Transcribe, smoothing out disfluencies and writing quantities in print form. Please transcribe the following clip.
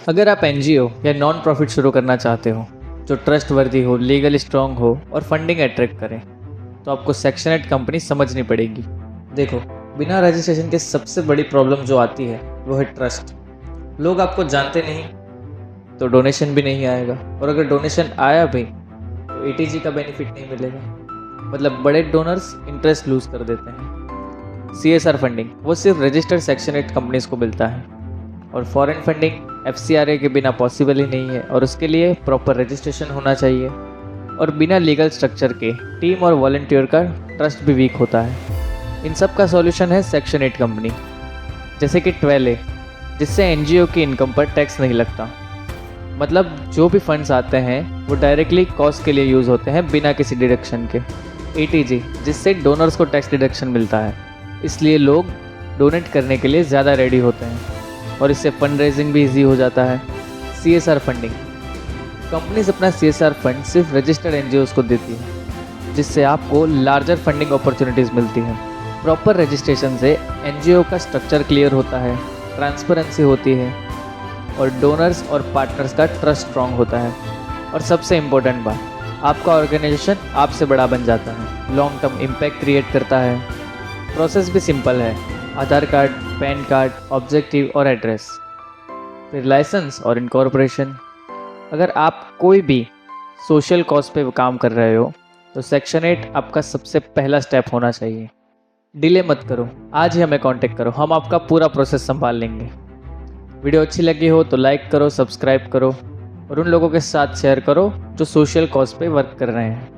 अगर आप एनजीओ या नॉन प्रॉफिट शुरू करना चाहते हो जो ट्रस्टवर्दी हो, लीगल स्ट्रॉन्ग हो और फंडिंग अट्रैक्ट करें, तो आपको सेक्शन 8 कंपनी समझनी पड़ेगी। देखो, बिना रजिस्ट्रेशन के सबसे बड़ी प्रॉब्लम जो आती है वो है ट्रस्ट। लोग आपको जानते नहीं तो डोनेशन भी नहीं आएगा, और अगर डोनेशन आया भी तो एटीजी का बेनिफिट नहीं मिलेगा। मतलब बड़े डोनर्स इंटरेस्ट लूज कर देते हैं। सीएसआर फंडिंग वो सिर्फ रजिस्टर्ड सेक्शन 8 कंपनीज को मिलता है, और फॉरेन फंडिंग एफसीआरए के बिना पॉसिबल ही नहीं है, और उसके लिए प्रॉपर रजिस्ट्रेशन होना चाहिए। और बिना लीगल स्ट्रक्चर के टीम और वॉलंटियर का ट्रस्ट भी वीक होता है। इन सब का सॉल्यूशन है सेक्शन 8 कंपनी, जैसे कि 12A, जिससे एनजीओ की इनकम पर टैक्स नहीं लगता। मतलब जो भी फंड्स आते हैं वो डायरेक्टली कॉस्ट के लिए यूज़ होते हैं बिना किसी डिडक्शन के। एटीजी, जिससे डोनर्स को टैक्स डिडक्शन मिलता है, इसलिए लोग डोनेट करने के लिए ज़्यादा रेडी होते हैं, और इससे फंड रेजिंग भी इजी हो जाता है। सीएसआर फंडिंग, कंपनीज अपना सीएसआर फंड सिर्फ रजिस्टर्ड एनजीओज को देती है, जिससे आपको लार्जर फंडिंग अपॉर्चुनिटीज़ मिलती हैं। प्रॉपर रजिस्ट्रेशन से एनजीओ का स्ट्रक्चर क्लियर होता है, ट्रांसपेरेंसी होती है, और डोनर्स और पार्टनर्स का ट्रस्ट स्ट्रॉन्ग होता है। और सबसे इम्पोर्टेंट बात, आपका ऑर्गेनाइजेशन आपसे बड़ा बन जाता है, लॉन्ग टर्म इम्पैक्ट क्रिएट करता है। प्रोसेस भी सिंपल है, आधार कार्ड, पैन कार्ड, ऑब्जेक्टिव और एड्रेस, फिर लाइसेंस और इनकॉर्पोरेशन। अगर आप कोई भी सोशल कॉज पे काम कर रहे हो तो सेक्शन 8 आपका सबसे पहला स्टेप होना चाहिए। डिले मत करो, आज ही हमें कांटेक्ट करो, हम आपका पूरा प्रोसेस संभाल लेंगे। वीडियो अच्छी लगी हो तो लाइक करो, सब्सक्राइब करो, और उन लोगों के साथ शेयर करो जो सोशल कॉज पे वर्क कर रहे हैं।